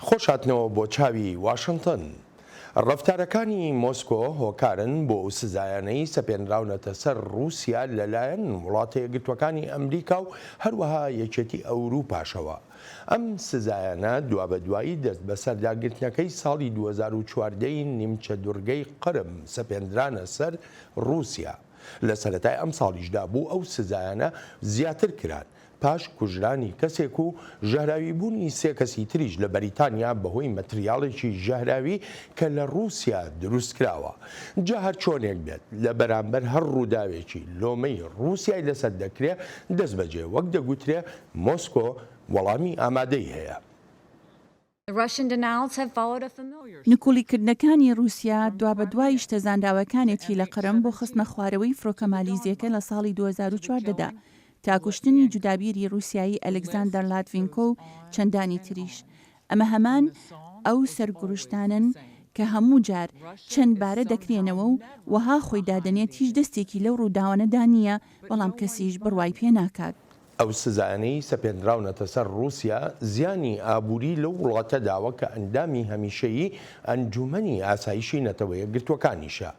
خۆشهاتنەوە بۆ چاوی واشنگتن. ڕەفتارەکانی مۆسکۆ هۆکارن بۆ سزایانەی سەپێنراونەتە سەر رووسیا لەلایەن وڵاتە یەکگرتووەکانی ئەمریکا و هەروەها یەکێتی ئەوروپاشەوە. ئەم سزایانە دوابەدوایی دەست بە سەرداگرتنەکەی ساڵی 2014 نیمچە دوورگەی قرم سەپێنرانە سەر رووسیا. لە سەرەتای ئەم ساڵیشدا بوو ئەو سزایانە زیاتر کران پاش کوژرانی کەسێک و ژەهراویبوونی سێ کەسی تریش لە بەریتانیا بەهۆی مەتریاڵێکی ژەهراوی کە لە رووسیا دروست کراوە. جا هەر چۆنێک بێت لە بەرامبەر هەر ڕووداوێکی لۆمەی رووسیای لەسەر دەکرێ دەست بەجێ وەک دەگوترێ مۆسکۆ وەڵامی ئامادەی هەیە. نکۆلیکردنەکانی رووسیا دوابەدوای شتەزانداوەکانێکی لە قەرم بۆ خستنە خوارەوەی فڕۆکەمالیزیەکە لە ساڵی 2014دا تاکوشتنی جودابیری رووسایی ئەلێکزاندەر لاتڤینکۆ و چەندانی تریش. ئەمە هەمان ئەو سەرگوڕشتانن کە هەموو جار چەند بارە دەکرێنەوە و وەها خۆی دادەنێت هیچ دەستێکی لەو ڕووداوانەدا نییە بەڵام کەسیش بڕوای پێ ناکات. ئەو سزایانەی سەپێنراونەتە سەر رووسیا زیانی ئابووری لەو وڵاتە داوە کە ئەندامی هەمیشەیی ئەنجومەنی ئاسایشی نەتەوە یەکگرتووەکانیشە.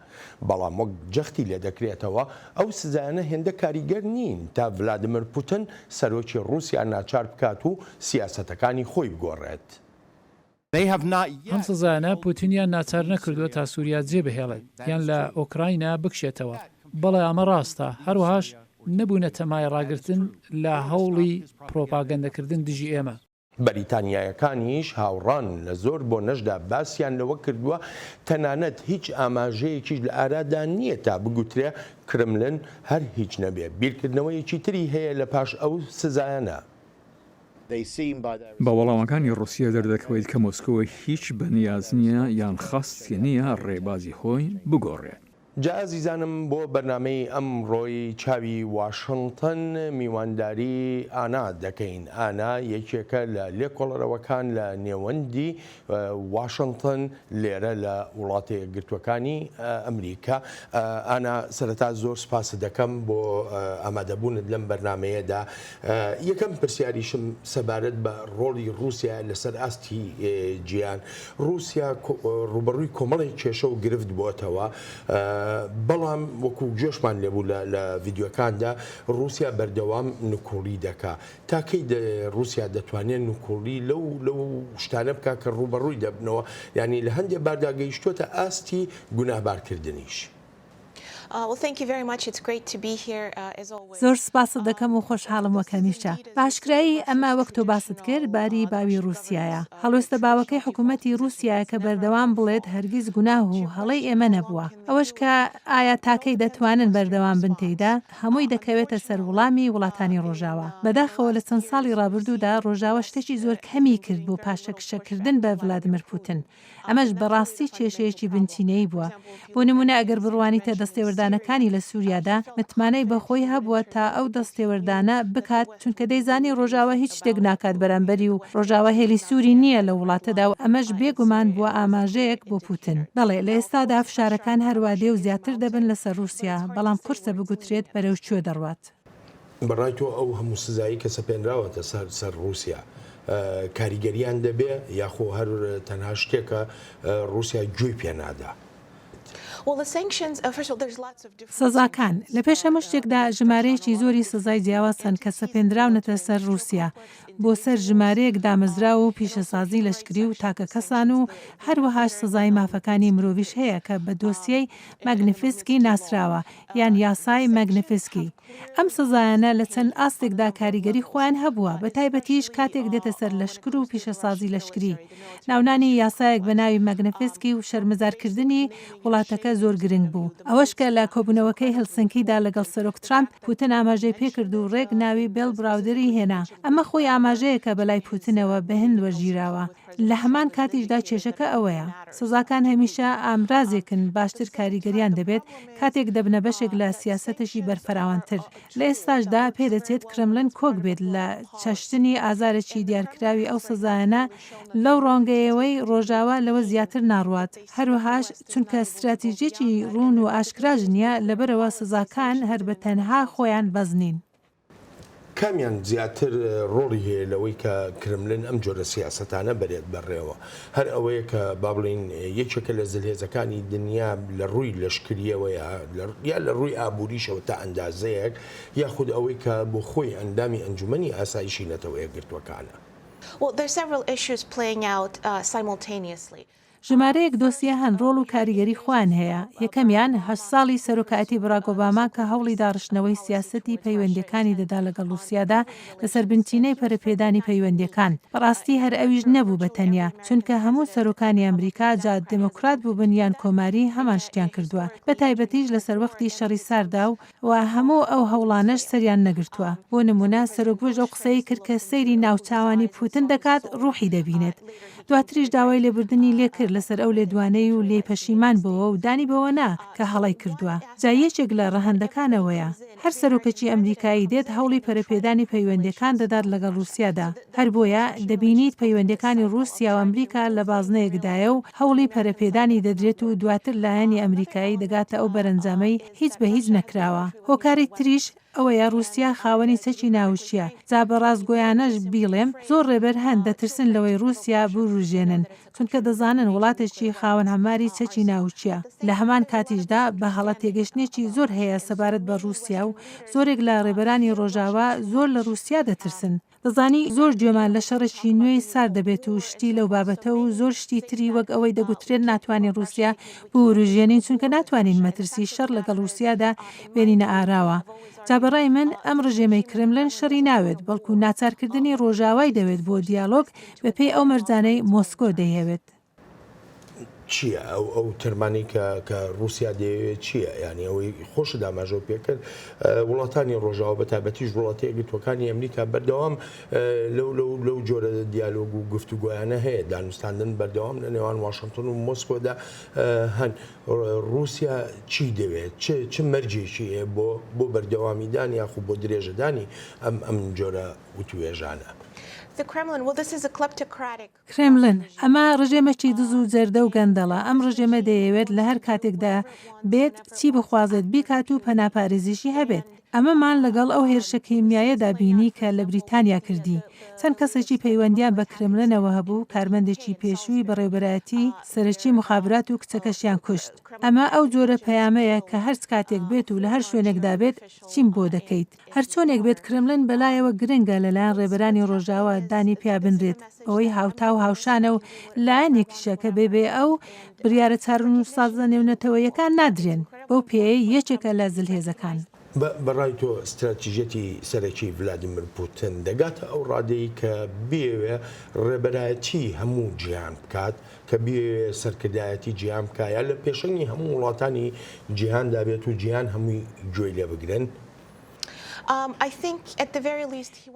بەڵام وەک جەختی لێ دەکرێتەوە ئەو سزایانە هێندە کاریگەر نین تا ڤلادیمیر پوتین سەرۆکی رووسیا ناچار بکات و سیاسەتەکانی خۆی بگۆڕێت. ئەم سزایانە پوتینیان ناچار نەکردووە تا سووریا جێبهێڵێت یان لە ئۆکراینە بکشێتەوە. بەڵێ ئەمە ڕاستە، هەروەهاش نەبوونە تەمای ڕاگرتن لە هەوڵی پرۆپاگەندەکردن دژی ئێمە. بەریتانیایەکانیش هاوڕان لە زۆر بۆ نەشدا باسییان لەوە کردووە تەنانەت هیچ ئاماژەیەکیش لە ئارادا نییە تا بگوترێ کرملن هەر هیچ نەبێ. بیرکردنەوەیەکی تری هەیە لە پاش ئەو سزایانە. بە وەڵامەکانی رووسیا دەردەکەوێت کە مۆسکۆوە هیچ بەنیاز نییە یان خەستی نییە ڕێبازی خۆی بگۆڕێت. جا ئازیزانم بۆ بەرنامەی ئەمڕۆی چاوی واشنگتن میوانداری ئانا دەکەین. ئانا یەکێکە لە لێکۆڵەرەوەکان لە نێوەندی واشنگتن لێرە لە وڵاتە یەکگرتووەکانی ئەمریکا. ئانا سەرەتا زۆر سپاس دەکەم بۆ ئامادەبوونت لەم بەرنامەیەدا. یەکەم پرسیاریشم سەبارەت بە ڕۆڵی رووسیا لەسەر ئاستی جیان. رووسیا ڕوبەڕووی کۆمەڵی کێشە و گرفت بۆتەوە، بەڵام وەکو گوێشمان لێبوو لە ڤیددیۆکاندا رووسیا بەردەوام نکۆڵی دەکا. تاکەی رووسیا دەتوانێت نکۆڵی لەو شتانە بکە کە ڕوبەڕووی دەبنەوە، یعنی لە هەندێک باردا گەیشتووەتە ئاستی گوناهبارکردنیش. زۆر سپاس دەکەم و خۆشحاڵم وەک هەمیشە. باشکرایی ئەمە وەک تۆ باست کرد باری باوی رووسایە. هەڵوێستە باوەکەی حکوومەتی رووسایە کە بەردەوام بڵێت هەرگیز گوناه و هەڵەی ئێمە نەبووە. ئەوەش کە ئایا تاکەی دەتوانن بەردەوام بن تێیدا هەمووی دەکەوێتە سەر وڵامی وڵاتانی ڕۆژاوە. بەداخەوە لە چەند ساڵی ڕابردوودا ڕۆژاوە شتێکی زۆر کەمی کرد بۆ پاشەکشەکردن بە ڤلادیمیر پوتین. ئەمەش بەڕاستی کێشەیەکی بنچینەی بووە. بۆ نمونە ئەگەر بڕوانیتە دەستێوەردانەکانی لە سووریادا متمانەی بەخۆی هەبووە تا ئەو دەستێوەردانە بکات، چونکە دەیزانی ڕۆژاوە هیچ شتێک ناکات بەرامبەری و ڕۆژاوە هێلی سووری نییە لە وڵاتەدا و ئەمەش بێگومان بووە ئاماژەیەک بۆ پوتین. بەڵێ لە ئێستادا فشارەکان هەروادێ و زیاتر دەبن لەسەر رووسیا، بەڵام قورسە بگوترێت بەرەو کوێ دەڕوات. بەڕای تۆ ئەو هەموو سزایی کە سەپێنراوەتە سەر رووسیا کاریگەریان دەبێ یاخۆ هەر تەنها شتێکە رووسیا گوێی پێ نادا؟ سزاکان لە پێش هەموو شتێکدا ژمارەیەکی زۆری سزای جیاوازن کە سەپێنراونەتە سەر رووسیا بۆ سەر ژمارەیەک دامەزرا و پیشەسازی لەشکری و تاکە کەسان و هەروەهاش سزای مافەکانی مرۆڤیش هەیە کە بە دۆسیەی ماگنیفسکی ناسراوە یان یاسای ماگنیفسکی. ئەم سزایانە لە چەند ئاستێکدا کاریگەری خۆیان هەبووە، بە تایبەتیش کاتێک دێتە سەر لەشکر و پیشەسازی لەشکری. ناونانی یاسایەک بە ناوی ماگنیفسکی و شەرمەزارکردنی وڵاتەکە زۆر گرنگ بوو. ئەوەش کە لە کۆبوونەوەکەی هەلسنکیدا لەگەڵ سەرۆک ترامپ پوتین ئاماژەی پێکرد و ڕێک ناوی بێل براودری هێنا. ئەمە خۆی ئاماژەیەکە بەلای پوتینەوە بە هەند وەرگیراوە. لە هەمان کاتیشدا کێشەکە ئەوەیە سزاکان هەمیشە ئامرازێکن، باشتر کاریگەریان دەبێت کاتێک دەبنە بەشێک لە سیاسەتشی بەرفەراوانتر. لە ئێستاشدا پێدەچێت کرملن کۆک بێت لە چەشتنی ئازارێکی دیارکراوی ئەو سزایانە لەو ڕۆنگەیەوەی ڕۆژاوە لەوە زیاتر ناڕوات. هەروەهاش چونکە استراتیژیەکی ڕوون و ئاشکراژ نییە لەبەرەوە سزاکان هەر بە تەنها خۆیان بەزنین. کامیان زیاتر ڕۆڵی هەیە لەوەی کە کرملن ئەم جۆرە سیاسەتانە بەرێت بەڕێوە هەر ئەوەیە کە با بڵین یەکێکە لە زلهێزەکانی دنیا لە ڕووی لەشکریەوەیە یا لە ڕووی ئابووریشەوە تا ئەندازەیەک یاخود ئەوەی کە بۆ خۆی ئەندامی ئەنجومەنی ئاسایشی نەتەوە یەکگرتوەکانە. Well, there's several issues playing out simultaneously. ژمارەیەک دۆسیە هەنڕۆڵ و کاریگەری خوان هەیە یەکەمیان 8 ساڵی سەرۆکایەتی باراک ئۆباما کە هەوڵی داڕشتنەوەی سیاسەتی پەیوەندیەکانی دەدا لەگەڵ رووسیادا لەسەر بنچینەی پەرەپێدانی پەیوەندیەکان بەڕاستی هەر ئەویش نەبوو بە تەنیا چونکە هەموو سەرۆکانی ئەمریکا جا دموکرات بوو بنیان کۆماری هەمان شتیان کردووە بە تایبەتیش لەسەر وەختی شەڕی ساردا و هەموو ئەو هەوڵانەش سەریان نەگرتووە بۆ نمونە سەرۆکبوژ ئەو قسەی کرد کە سەیری ناوچاوانی پوتن دەکات ڕوحی دەبینێت دواتریش داوای لێبوردنی لێ کرد لەسەر ئەو لێدوانەی و لێ پەشیمان بەوە و دانی بەوە نا کە هەڵی کردووە جا یەکێک لە ڕەهەندەکانەوەیە هەر سەرۆکەکی ئەمریکایی دێت هەوڵی پەرەپێدانی پەیوەندیەکان دەدات لەگەڵ رووسیادا هەر بۆیە دەبینیت پەیوەندیەکانی رووسیا و ئەمریکا لە بازنەیەکدایە و هەوڵی پەرەپێدانی دەدرێت و دواتر لایەنی ئەمریکایی دەگاتە ئەو بەرەنجامەی هیچ بە هیچ نەکراوە هۆکاری تریش ئەوەیە رووسیا خاوەنی سەچی ناوچیە جا بە ڕاستگۆیانەش بیڵێم زۆر ڕێبەر هەن دەترسن لەوەی رووسیا بڕوژێنن چونکە دەزانن وڵاتێکی خاوەن هەماری چەکی ناوچیە لە هەمان کاتیشدا بە هەڵە تێگەشتێکی زۆر هەیە سەبارەت بە رووسیا و زۆرێک لە ڕێبەرانی ڕۆژاوا زۆر لە رووسیا دەترسن دەزانی زۆر گوێمان لە شەڕێکی نوێی سار دەبێت و شتی لەو بابەتە و زۆر شتی تری وەک ئەوەی دەگوترێت ناتوانین رووسیا بوروژێنین چونکە ناتوانین مەترسی شەڕ لەگەڵ رووسیادا بێنینە ئاراوە جا بەڕای من ئەم ڕژێمەی کرملن شەڕی ناوێت بەڵکو ناچارکردنی ڕۆژاوای دەوێت بۆ دیالۆگ بەپێی ئەو مەرجانەی مۆسکۆ دەیەوێت. چییە ئەو ترمانی کە رووسیا دەیەوێت چییە یعنی ئەوەی خۆش داماژەوە پێکرد وڵاتانی ڕۆژاوە بە تایبەتیش وڵاتی یەکگرتوەکانی ئەمریکا بەردەوام لەو جۆرە دیالۆگ و گفتوگۆیانە هەیە دانوستاندن بەردەوام لە نێوان واشنگتن و مۆسکۆدا هەن رووسیا چی دەوێت چ مەرجێکی هەیە بۆ بەردەوامیدان یاخو بۆ درێژەدانی ئەم جۆرە وتوێژانە. کرملن ئەمە ڕژێمەکی دز و جەردە و گەندەڵە ئەم ڕژێمە دەیەوێت لە هەر کاتێکدا بێت چی بخوازێت بیکات و پەناپارێزیشی هەبێت ئەمەمان لەگەڵ ئەو هێرشە کیمیایەدا بینی کە لە بریتانیا کردی چەند کەسێکی پەیوەندیان بە کرملنەوە هەبوو کارمەندێکی پێشووی بەڕێوەبەرەتی سەرەکی مخابرات و کچەکەشیان کوشت ئەمە ئەو جۆرە پەیامەیە کە هەر کاتێک بێت و لە هەر شوێنێکدا بێت چیم بۆ دەکەیت هەر چۆنێک بێت کرملن بەلایەوە گرنگە لەلایەن ڕێبەرانی ڕۆژاوە دانی پیا بنرێت ئەوەی هاوتا و هاوشانە و لایەنێکیشە کە بێ ئەو بریارە چارن و سازە نێونەتەوەیەکان نادرێن بەو پێی یەکێکە لە زلهێزەکان. بەڕای تۆ استراتیژەتی سەرەکی ڤلادیمیر پوتین دەگاتە ئەو ڕادەی کە بێوێ ڕێبەرایەتی هەموو جیهان بکات کە بێ سەرکردایەتی جیهان بکایە لە پێشەنگی هەموو وڵاتانی جیهاندا بێت و جیهان هەمووی گوێی لێ بگرن.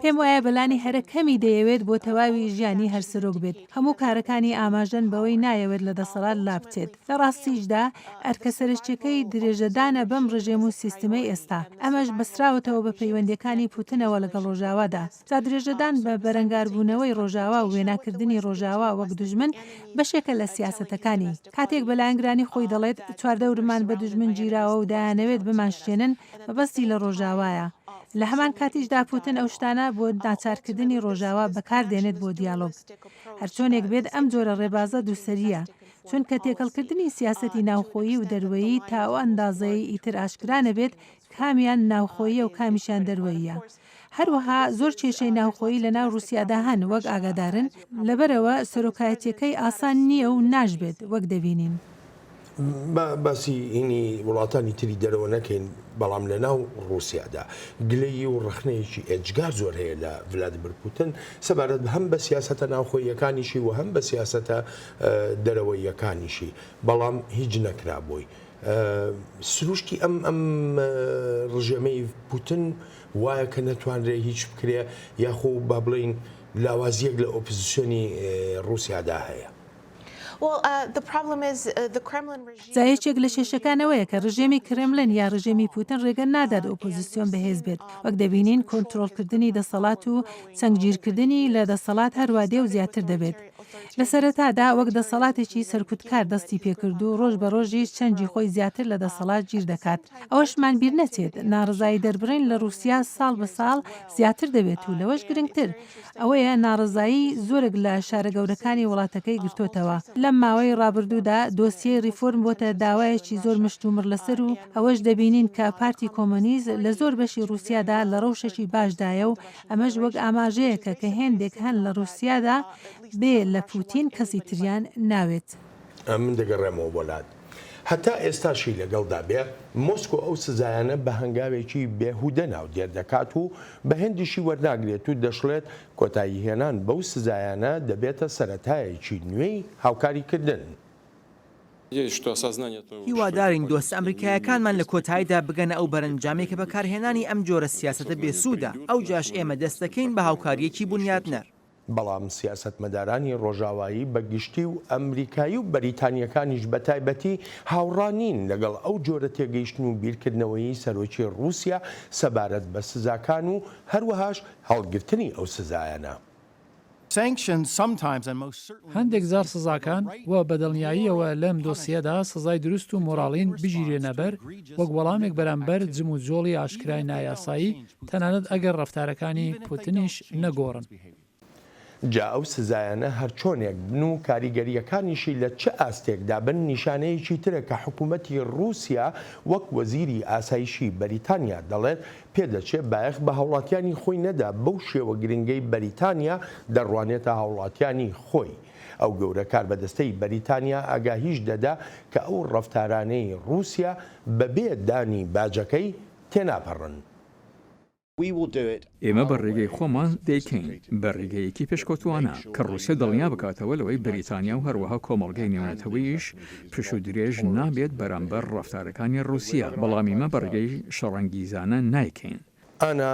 پێم وایە بەلانی هەرەکەمی دەیەوێت بۆ تەواوی ژیانی هەر سەرۆک بێت هەموو کارەکانی ئاماژەن بەوەی نایەوێت لە دەسەڵات لابچێت لە ڕاستیشدا ئەرکە سەرچێکەکەی درێژەدانە بەم ڕژێم و سیستمەی ئێستا ئەمەش بەسراوەتەوە بە پەیوەندیەکانی پوتنەوە لەگەڵ ڕۆژاوادا جا درێژەدان بە بەرەنگاربوونەوەی ڕۆژاوا و وێناکردنی ڕۆژاوا وەک دوژمن بەشێکە لە سیاسەتەکانی کاتێک بەلایەنگرانی خۆی دەڵێت چواردەورمان بە دوژمن گیراوە و دایانەوێت بمانشتێنن مەبەستی لە ڕۆژاوایە لە هەمان کاتیشدا پوتن ئەو شتانە بۆ ناچارکردنی ڕۆژاوا بەکاردێنێت بۆ دیالۆگ هەرچۆنێک بێت ئەم جۆرە ڕێبازە دووسەریە چونکە تێکەڵکردنی سیاسەتی ناوخۆیی و دەروەیی تا ئەو ئەندازەی ئیتر ئاشکرانە بێت کامیان ناوخۆیە و کامیشان دەروەیە هەروەها زۆر کێشەی ناوخۆیی لە ناو رووسیادا هەن وەک ئاگادارن لەبەرەوە سەرۆکایەتیەکەی ئاسان نییە و ناژبێت وەک دەبینین. باسی هینی وڵاتانی تری دەرەوە نەکەین بەڵام لە ناو ڕووسیادا گلەیی و ڕخنەیەکی ئێجگار زۆر هەیە لە ڤلادیمیر پوتین سەبارەت هەم بە سیاسەتە ناوخۆیەکانیشی و هەم بە سیاسەتە دەرەوەیەکانیشی بەڵام هیچ نەکرابووی سروشتی ئەم ڕژێمەی پوتین وایە کە نەتوانرێ هیچ بکرێ یاخۆ با بڵین لاوازیەک لە ئۆپۆزیسیۆنی ڕووسیادا هەیە. جایەکێک لە شێشەکانەوەیە کە ڕژێمی کرملن یا ڕژێمی پوتین ڕێگە نادات ئۆپۆزیسیۆن بەهێز بێت وەک دەبینین کۆنتترۆلکردنی دەسەڵات و چەنگگیرکردنی لە دەسەڵات هەروادێ و زیاتر دەبێت لە سەرەتادا وەک دەسەڵاتێکی سەرکوتکار دەستی پێکرد و ڕۆژ بە ڕۆژی چەنجی خۆی زیاتر لە دەسەڵات گیر دەکات. ئەوەشمان بیر نەچێت ناڕزایی دەربڕین لە رووسیا ساڵ بە ساڵ زیاتر دەبێت و لەوەش گرنگتر ئەوەیە ناڕزایی زۆرێک لە شارە گەورەکانی وڵاتەکەی گرتوتەوە. لەم ماوەی ڕابردوودا دۆسیەی ریفۆرم بۆتە داوایەکی زۆر مشتومڕ لەسەر و ئەوەش دەبینین کە پارتی کۆمۆنیست لە زۆر بەشی رووسیادا لە ڕەوشێکی باشدایە و ئەمەش وەک ئاماژەیەکە کە هێندێک هەن لە رووسیادا بێ لە پوتین کەسی تریان ناوێت. من دەگەڕێمەوە وڵات. هەتا ئێستاشی لەگەڵدا بێ مۆسکۆ ئەو سزایانە بە هەنگاوێکی بێهودە ناو دێر دەکات و بە هێندیشی وەرناگرێت و دەشڵێت کۆتایی هێنان بەو سزایانە دەبێتە سەرەتایەکی نوێی هاوکاریکردن. هیوادارین دۆست ئەمریکایەکانمان لە کۆتاییدا بگەنە ئەو بەرەنجامێک کە بەکارهێنانی ئەم جۆرە سیاسەتە بێسوودە ئەو جاش ئێمە دەست دەکەین بە هاوکاریەکی بنیادنەر. بەڵام سیاسەتمەدارانی ڕۆژاوایی بەگشتی و ئەمریکایی و بەریتانیەکانیش بە تایبەتی هاوڕانین لەگەڵ ئەو جۆرە تێگەیشتن و بیرکردنەوەی سەرۆکی رووسیا سەبارەت بە سزاکان و هەروەهاش هەڵگرتنی ئەو سزایانە. هەندێک زار سزاکان وە بەدڵنیاییەوە لەم دۆسیەدا سزای دروست و مۆراڵین بژیرێنە بەر وەک وەڵامێک بەرامبەر جم و جۆڵی ئاشکرای نایاسایی تەنانەت ئەگەر ڕەفتارەکانی پوتنیش نەگۆڕن. جا ئەو سزایانە هەر چۆنێک بن و کاریگەریەکانیشی لە چه ئاستێکدا بن نیشانەیەکی ترە کە حکوومەتی رووسیا وەک وەزیری ئاسایشی بەریتانیا دەڵێت پێدەچێت بایەخ بە هاوڵاتیانی خۆی نەدا بەو شێوە گرنگەی بەریتانیا دەڕوانێتە هاوڵاتیانی خۆی. ئەو گەورە کار بەدەستەی بەریتانیا ئاگاهیش دەدا کە ئەو ڕەفتارانەی رووسیا بەبێ دانی باجەکەی تێناپەڕن. ئێمە بە ڕێگەی خۆمان دەیکەین بە ڕێگەیەکی پێشکەوتوانە کە ڕووسیا دڵنیا بکاتەوە لەوەی بەریتانیا و هەروەها کۆمەڵگەی نێونەتەوەیش پێش و درێژ نابێت بەرامبەر ڕەفتارەکانی رووسیا بەڵام ئێمە بە ڕێگەی شەڕەنگیزانە نایکەین. ئانا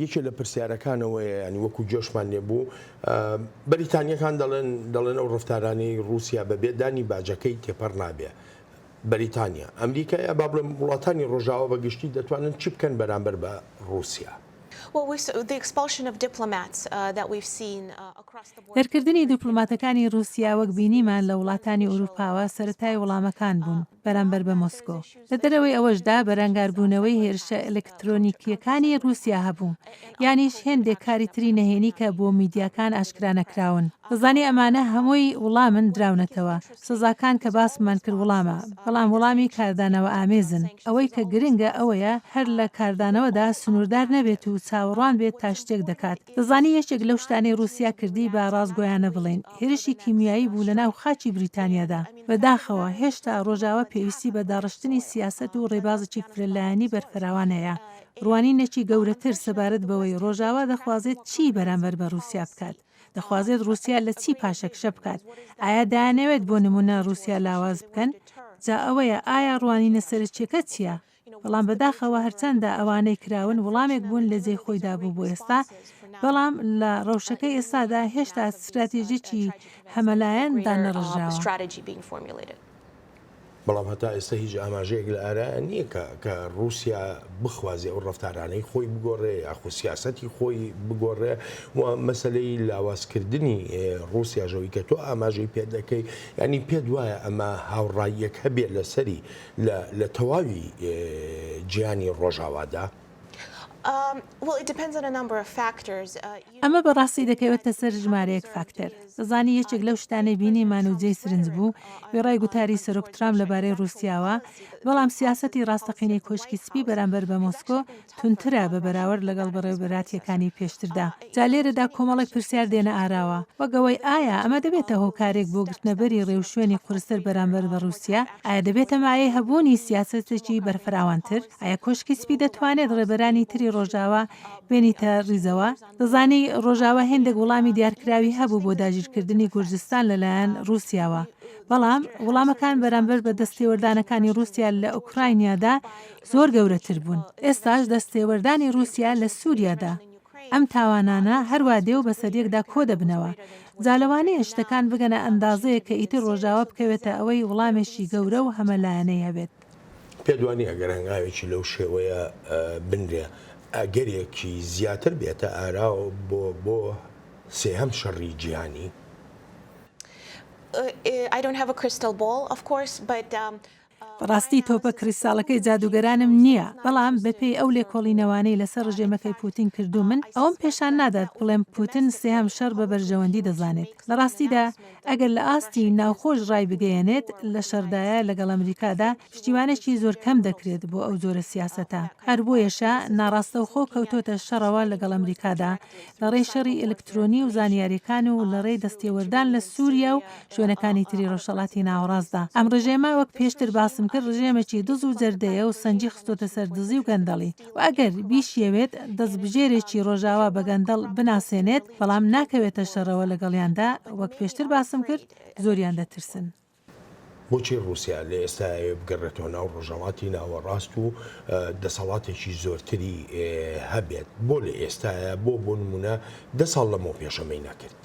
یەکێ لە پرسیارەکانەوەی ینی وەکو جۆشمان لێبوو بەریتانیەکان دەڵێن ئەو ڕەفتارانەی رووسیا بەبێ دانی باجەکەی تێپەڕ نابێ. بەریتانیا ئەمریکای با بڵێم وڵاتانی ڕۆژاوە بەگشتی دەتوانن چی بکەن بەرامبەر بە رووسیا. دەرکردنی دیپلۆماتەکانی رووسیا وەک بینیمان لە وڵاتانی ئوروپاوە سەرەتای وەڵامەکان بوون بەرامبەر بە مۆسکۆ. لە دەرەوەی ئەوەشدا بەرەنگاربوونەوەی هێرشە ئەلکترۆنیکیەکانی رووسیا هەبوو یانیش هێندێک کاری تری نەهێنی کە بۆ میدیاکان ئاشکرا نەکراون. دەزانی ئەمانە هەمووی وڵامن دراونەتەوە. سزاکان کە باسمان کرد وڵامە بەڵام وڵامی کاردانەوە ئامێزن. ئەوەی کە گرنگە ئەوەیە هەر لە کاردانەوەدا سنووردار نەبێت و چاوەڕوان بێت تا شتێک دەکات. دەزانی یەکێک لەو شتانەی رووسیا کردی بە ڕاستگۆیانە بڵێن هێرشی کیمیایی بوو لەناو خاچی بریتانیادا. بەداخەوە هێشتا ڕۆژاوە پێویستی بە داڕشتنی سیاسەت و ڕێبازێکی فرەلایەنی بەرفراوانەیە. ڕوانینێکی گەورەتر سەبارەت بەوەی ڕۆژاوا دەخوازێت چی بەرامبەر بە رووسیا بکات. دەخوازێت رووسیا لە چی پاشەکشە بکات. ئایا دایانەوێت بۆ نمونە رووسیا لاواز بکەن؟ جا ئەوەیە ئایا ڕوانینە سەرچیەکە چییە؟ بەڵام بەداخەوە هەرچەندە ئەوانەی کراون وەڵامێک بوون لە جێی خۆیدا بوو بۆ ئێستا بەڵام لە ڕەوشەکەی ئێستادا هێشتا استراتێژیکی هەمەلایەن دانەڕژاوە. بەڵام هەتا ئێستا هیچ ئاماژەیەک لە ئارایە نییە کە رووسیا بخوازێ ئەو ڕەفتارانەی خۆی بگۆڕێ یاخو سیاسەتی خۆی بگۆڕێ و مەسلەی لاوازکردنی رووسیا ژەوی کە تۆ ئاماژەی پێ دەکەی ینی پێت وایە ئەمە هاوڕاییەک هەبێت لەسەری لە تەواوی جیهانی ڕۆژاوادا. ئەمە بەڕاستی دەکەوێتە سەر ژمارەیەک فاکتەر. دەزانی یەکێک لەو شتانەی بینیمان و جێی سرنج بوو وێڕای گوتاری سەرۆک ترامپ لەبارەی رووسیاوە بەڵام سیاسەتی ڕاستەقینەی کۆشکی سپی بەرامبەر بە مۆسکۆ تونترە بە بەراورد لەگەڵ بەڕێوەبەراتیەکانی پێشتردا. جا لێرەدا کۆمەڵێک پرسیار دێنە ئاراوە وەگەوەی ئایا ئەمە دەبێتە هۆکارێک بۆ گرتنەبەری ڕێوشوێنی قورستر بەرامبەر بە رووسیا؟ ئایا دەبێتە مایەی هەبوونی سیاسەتێکی بەرفراوانتر؟ ئایا کۆشکی سپی دەتوانێت ڕێبەرانی تری ڕۆژاوە بێنیتە ڕیزەوە؟ دەزانی ڕۆژاوە هێندێک وەڵامی دیارکراوی هەبوو بۆ داگیرکردنی کوردستان لەلایەن رووسیاوە بەڵام وەڵامەکان بەرامبەر بە دەستێوەردانەکانی رووسیا لە ئوکراینیادا زۆر گەورەتر بوون. ئێستاش دەستێوەردانی رووسیا لە سووریادا ئەم تاوانانە هەروە دێو بەسەریەکدا کۆ دەبنەوە. جالەوانەیە شتەکان بگەنە ئەندازەیە کە ئیتر ڕۆژاوە بکەوێتە ئەوەی وەڵامێکی گەورە و هەمەلایەنەی هەبێت. پێدوانی ئەگەر هەنگاوێکی لەو شێوەیە بنرێ ئەگەرێکی زیاتر بێتە ئاراوە بۆ سێهەم شەڕی جیهانی. I don't have a crystal ball, of course, but ڕاستی تۆپە کریساڵەکەی جادوگەرانم نییە، بەڵام بەپێی ئەو لێکۆڵینەوانەی لەسەر ڕژێمەکەی پوتین کردو من ئەوم پێشان نادات بڵێم پوتین سێهەم شەڕ بە بەرژەوەندی دەزانێت. لە ڕاستیدا ئەگەر لە ئاستی ناوخۆش ڕای بگەیەنێت لە شەردایە لەگەڵ ئەمریکادا پشتیوانێکی زۆر کەم دەکرێت بۆ ئەو زۆرە سیاسەتە. هەر بۆیەشە ناڕاستە و خۆ کەوتۆتە شەڕەوە لەگەڵ ئەمریکادا لە ڕێی شەڕی ئەلکترۆنی و زانیاریەکان و لە ڕێی دەستێوەردان لە سووریا و شوێنەکانی تری ڕۆژهەڵاتی ناوەڕاستدا. ئەم ڕژێمە وەک پێشتر باسم کرد ڕژێمێکی دز و جەردەیە و سەنجی خستۆتە سەر دزی و گەندەڵی و ئەگەر بیشێوێت دەستبژێرێکی ڕۆژاوا بە گەندەڵ بناسێنێت بەڵام ناکەوێتە شەڕەوە لەگەڵیاندا وەک پێشتر باسم کرد زۆریان دەترسن. بۆچی رووسیا لە ئێستاە بگەڕێتەوە ناو ڕۆژەڵاتی ناوەڕاست و دەسەڵاتێکی زۆرتری هەبێت بۆ لە ئێستاە بۆ نمونە 10 ساڵ لەمەوە پێشەمەی نەکرد.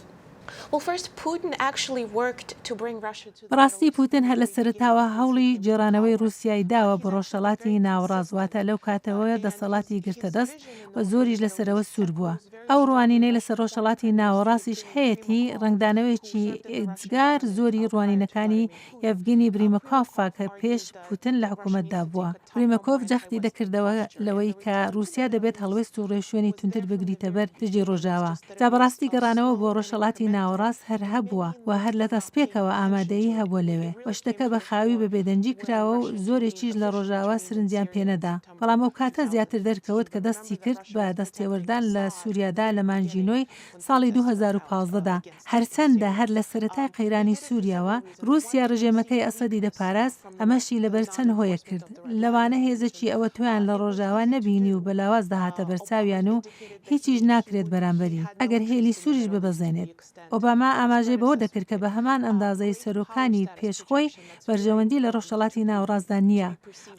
ڕاستی پوتین هەر لە سەرتاوە هەوڵی جێرانەوەی رووسیای داوە بە ڕۆژهەڵاتی ناوەڕاستواتە لەو کاتەوەی دەسەڵاتی گرتە دەست و زۆریش لەسەرەوە سوور بووە. ئەو ڕوانینەی لەسەر ڕۆژهەڵاتی ناوەڕاستیش هەیەی ڕنگدانەوەیکی ئێجگار زۆری ڕوانینەکانی یەڤگینی بریمەکۆفا کە پێش پوتین لە حکوومەتدا بووە. بریمەکۆف جەختی دەکردەوە لەوەی کە رووسیا دەبێت هەڵوێست و ڕێشوێنی تونتر بگریتە بەر دژی ڕۆژاوە. جا بەڕاستی گەڕانەوە بۆ ڕۆژهەڵاتی ناوەڕاست هەر هەبووە و هەر لە دەستپێکەوە ئامادەیی هەبووە لەوێ و شتەکە بە خاوی بە بێدەنجی کراوە و زۆرێکیش لە ڕۆژاوا سرنجیان پێنەدا. بەڵام ئەو کاتە زیاتر دەرکەوت کە دەستی کرد بە دەستێوەردان لە سووریادا لە مانجینۆی ساڵی 2015دا. هەرچەندە هەر لە سەرەتای قەیرانی سووریاوە رووسیا ڕژێمەکەی ئەسەدی دەپاراست ئەمەشی لەبەر چەند هۆیە کرد. لەوانە هێزێکی ئەوە تویان لە ڕۆژاوا نەبینی و بەلاواز داهاتە بەرچاویان و هیچیش ناکرێت بەرامبەری ئەگەر هێلی سووریش ببەزێنێت. ئۆباما ئاماژەی بەوە دەکرد کە بە هەمان ئەندازەی سەرۆکانی پێشخۆی بەرژەوەندی لە ڕۆژهەڵاتی ناوەڕاستدا نییە.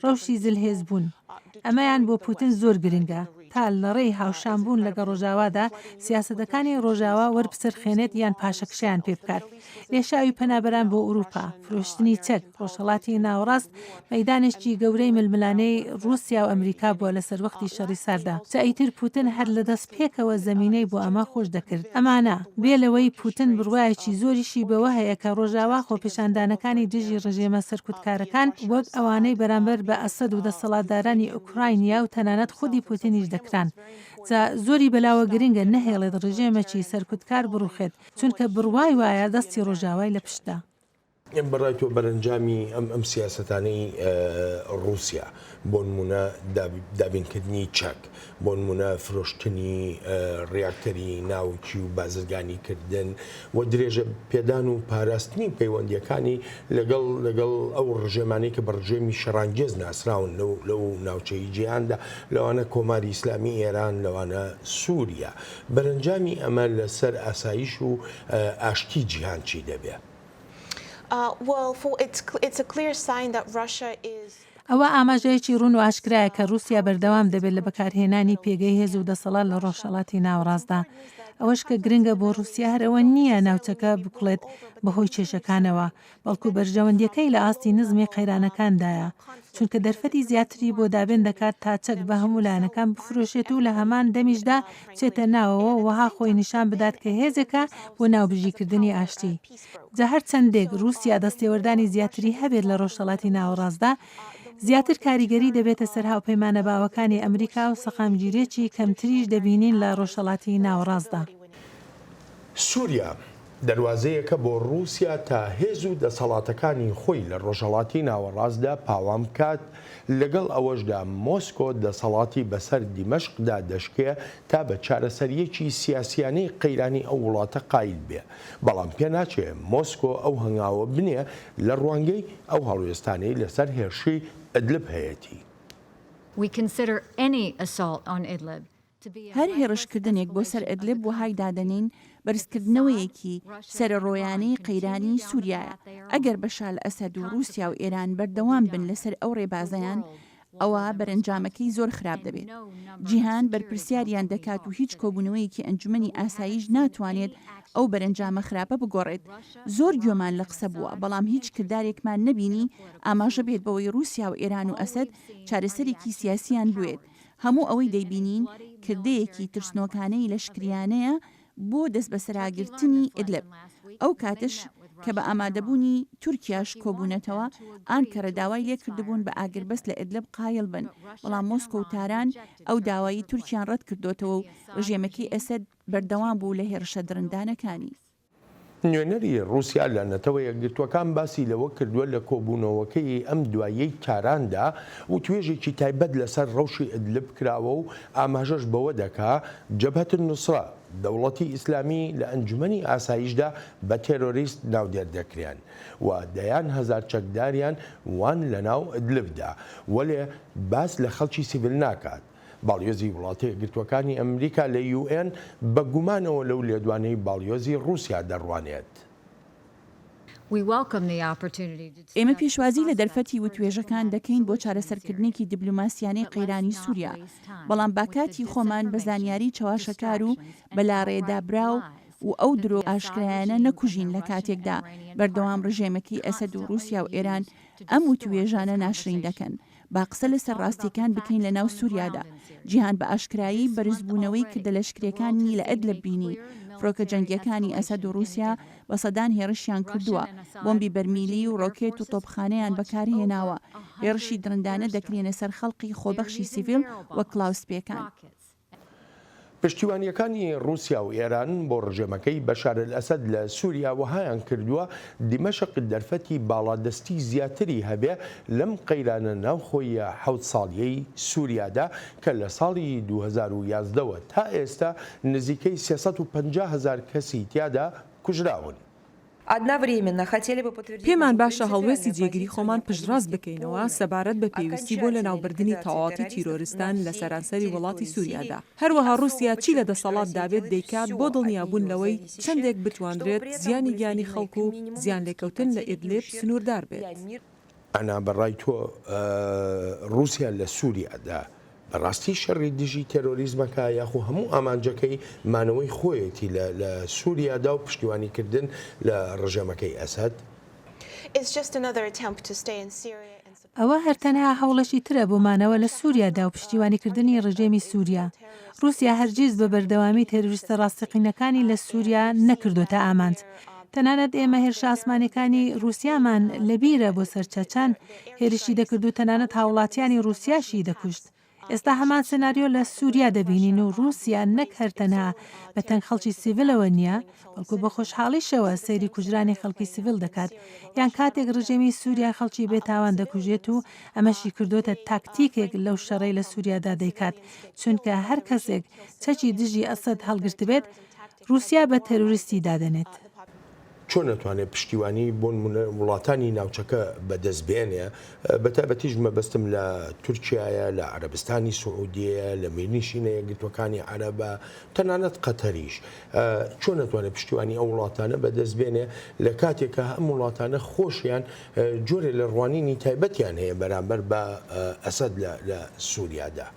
ڕەوشی زلهێز بوون. ئەمەیان بۆ پوتین زۆر گرنگە تا لە ڕێی هاوشانبوون لەگە ڕۆژاوادا سیاسەتەکانی ڕۆژاوا وەربسەرخێنێت یان پاشەکشیان پێ بکات. لێشاوی پەنابەران بۆ ئوروپا، فرۆشتنی چەک، ڕۆژهەڵاتی ناوەڕاست مەیدانێکی گەورەی ململانەی رووسیا و ئەمریکا بووە لەسەر وەختی شەڕی ساردا. ئیتر پوتین هەر لە دەست پێکەوە زەمینەی بۆ ئەمە خۆش دەکرد. ئەمانە بێ لەوەی پوتین بڕوایەکی زۆریشی بەوە هەیە کە ڕۆژاوا خۆپیشاندانەکانی دژی ڕژێمە سەرکوتکارەکان وەک ئەوانەی بەرامبەر بە ئەسەد و دەسەڵاتدارانی ئوکراینیا و تەنانەت خودی پوتینیش دەکران. زۆری بەلاوە گرنگە نەهێڵێت ڕژێمێکی سەرکوتکار بڕوخێت چونکە بڕوای وایە دەستی ڕۆژاوای لە پشتە. بەڕای تۆ بەرەنجامی ئەم سیاسەتانەی رووسیا بۆ نمونە دابینکردنی چەک، بۆ نمونە فرۆشتنی ڕیاکتەری ناوکی و بازرگانی کردن و درێژە پێدان و پاراستنی پەیوەندیەکانی لەگەڵ ئەو ڕژێمانەی کە بە ڕژێمی شەڕانگێز ناسراون لەو ناوچەی جیهاندا، لەوانە کۆماری ئیسلامی ئێران، لەوانە سووریا. بەرەنجامی ئەمە لەسەر ئاسایش و ئاشتی جیهان چی دەبێت؟ ئەوە ئاماژەیەکی ڕوون و ئاشکرایە کە رووسیا بەردەوام دەبێت لە بەکارهێنانی پێگەی هێز و دەسەڵات لە ڕۆژهەڵاتی ناوەڕاستدا. ئەوەش کە گرنگە بۆ رووسیا هەرەوە نییە ناوچەکە بکڵێت بەهۆی کێشەکانەوە، بەڵکو بەرژەوەندیەکەی لە ئاستی نزمی قەیرانەکاندایە، چونکە دەرفەتی زیاتری بۆ دابێن دەکات تا چەک بە هەموو لایەنەکان بفرۆشێت و لە هەمان دەمیشدا بچێتە ناوەوە وەها خۆی نیشان بدات کە هێزێکە بۆ ناوبژیکردنی ئاشتی. جا هەر چەندێک رووسیا دەستێوەردانی زیاتری هەبێت لە ڕۆژهەڵاتی ناوەڕاستدا، زیاتر کاریگەری دەبێتە سەر هاوپەیمانە باوەکانی ئەمریکا و سەقامگیرێکی کەمتریش دەبینین لە ڕۆژهەڵاتی ناوەڕاستدا. سووریا دەواازەیەکە بۆ رووسیا تا هێز و دەسەڵاتەکانی خۆی لە ڕۆژهەڵاتی ناوەڕاستدا پاوام بکات، لەگەڵ ئەوەشدا مۆسکۆ دەسەڵاتی بەسەر دیمەشقدا دەشکێ تا بە چارەسەریەکی سیاسیانەی قەیرانی ئەو وڵاتە قایل بێ. بەڵام پێ ناچێت مۆسکۆ ئەو هەنگاوە بنێ لە ڕوانگەی ئەو هەڵوێستانەی لەسەر هێرشی ئیدلب هەیەی. هەر هێڕشکردنێک بۆ سەر ئیدلب وهای دادەنین بەرزکردنەوەیەکی سەرڕۆیانەی قەیرانی سووریایە. ئەگەر بەشار ئەسەد و رووسیا و ئێران بەردەوام بن لەسەر ئەو ڕێبازەیان، ئەوە بەرەنجامەکەی زۆر خراپ دەبێت. جیهان بەرپرسیاریان دەکات و هیچ کۆبوونەوەیەکی ئەنجومەنی ئاسایش ناتوانێت ئەو بەرەنجامە خراپە بگۆڕێت. زۆر گوێمان لە قسە بووە، بەڵام هیچ کردارێکمان نەبینی ئاماژە بێت بەوەی رووسیا و ئێران و ئەسەد چارەسەرێکی سیاسیان بوێت. هەموو ئەوەی دەیبینین کردەیەکی ترسنۆکانەی لەشکریانەیە بۆ دەست بەسەراگرتنی ئیدلب. ئەو کاتش کە بە ئامادەبوونی تورکیاش کۆبوونەتەوە ئانکەرە داوای لێکردبوون بە ئاگربەست لە ئیدلب قایل بن، بەڵام مۆسکۆ و تاران ئەو داوایی تورکیان ڕەت کردوتەوە و ڕژێمەکەی ئەسەد بەردەوام بوو لە هێرشە درندانەکانی. نوێنەری رووسیا لە نەتەوە یەکگرتوەکان باسی لەوە کردووە لە کۆبوونەوەکەی ئەم دوایەی تاراندا و توێژێکی تایبەت لەسەر ڕەوشی ئیدلب کراوە و ئاماژەش بەوە دەکا جەبهەت النوسرە دەوڵەتی ئیسلامی لە ئەنجومەنی ئاسایشدا بە تێرۆریست ناودێر دەکرێن و دەیان هەزار چەکداریان وان لەناو ئیدلبدا وەلێ باس لە خەڵکی سیڤیل ناکات. باڵیۆزی وڵاتە یەکگرتوەکانی ئەمریکا لە UN بە گومانەوە لەو لێدوانەی باڵیۆزی رووسیا دەڕوانێت. ئێمە پێشوازی لە دەرفەتی وتوێژەکان دەکەین بۆ چارەسەرکردنێکی دیبلۆماسیانەی قەیرانی سووریا، بەڵام باکاتی خۆمان بە زانیاری چاواشەکار و بەلاڕێدابراو و ئەو درۆ ئاشکرایانە نەکوژین لە کاتێکدا بەردەوام ڕژێمەکەی ئەسەد و رووسیا و ئێران ئەم وتوێژانە ناشرین دەکەن. با قسە لەسەر ڕاستیەکان بکەین لە ناو سووریادا. جیهان بە ئاشکرایی بەرزبوونەوەی کردە لەشکرەکانی لە ئیدلب بینی. فڕۆکە جەنگیەکانی ئەسەد و رووسیا بە سەدان هێرشیان کردووە، بۆمبی بەرمیلی و ڕۆکێت و تۆپخانەیان بەکارهێناوە. هێرشی درندانە دەکرێنە سەر خەڵقی خۆبەخشی سیڤیل وەک کلااوسپیەکان. پشتیوانیەکانی رووسیا و ئێران بۆ ڕژێمەکەی بەشار ئەسەد لە سووریا وهایان کردووە دیمەشق دەرفەتی باڵادەستی زیاتری هەبێ لەم قەیرانە ناوخۆی 7 ساڵیەی سووریادا کە لە ساڵی 2011ەوە تا ئێستا نزیکەی 350,000 کەسی تیادا کوژراون. پێمان باشە هەڵوێستی جێگیری خۆمان پشتڕاست بکەینەوە سەبارەت بە پێویستی بۆ لە ناوبردننی تەواتی تیرۆریستان لە سەرانسەری وڵاتی سووریادا. هەروەها رووسیا چی لە دەسەڵات دابێت دەیکات بۆ دڵنیابوون لەوەی چەندێک بتوانرێت زیانی گیانی خەڵکو و زیان لێکەوتن لە ئیدلب سنووردار بێت. ئەنا بەڕای تۆ رووسیا لە سووریادا بەڕاستی شەڕی دژی تێرۆریزمەکە یاخو هەموو ئامانجەکەی مانەوەی خۆیەتی لە سووریادا و پشتیوانیکردن لە ڕژێمەکەی ئەسەد؟ ئەوە هەرتەنها هەوڵەشی ترە بۆ مانەوە لە سووریادا و پشتیوانیکردنی ڕژێمی سووریا. رووسیا هەرگیز بە بەردەوامی تێروریستە ڕاستەقینەکانی لە سووریا نەکردوتە ئامانج. تەنانەت ئێمە هێرشە ئاسمانەکانی رووسیامان لەبیرە بۆ سەرچەچەن هێرشی دەکرد و تەنانەت هاوڵاتیانی رووسیاشی دەکوشت. ئێستا هەمان سناریۆ لە سووریا دەبینین و رووسیا نەک هەرتەنها بە تەنگ خەڵکی سیڤیلەوە نییە، بەڵکو بە خۆشحاڵیشەوە سەیری کوژرانی خەڵکی سیڤیل دەکات، یان کاتێک ڕژێمی سووریا خەڵکی بێتاوان دەکوژێت و ئەمەشی کردوتە تاکتیکێک لەو شەڕەی لە سووریادا دەیکات، چونکە هەر کەسێک چەکی دژی ئەسەد هەڵگرت بێت رووسیا بە تەروریستی دادەنێت. چۆن نەتوانێت پشتیوانی بۆ وڵاتانی ناوچەکە بەدەستبێنێ بەتابەتیش مەبەستم لە تورکیایە، لە عەرەبستانی سعودیە، لە مێنیشینە یەکگرتوەکانی عەرەبە، تەنانەت قەتەریش. چۆن نەتوانێت پشتیوانی ئەو وڵاتانە بەدەستبێنێ لە کاتێکە هەم وڵاتانە خۆشیان جۆرێ لە ڕوانینی تایبەتیان هەیە بەرامبەر بە ئەسەد لە سووریادا؟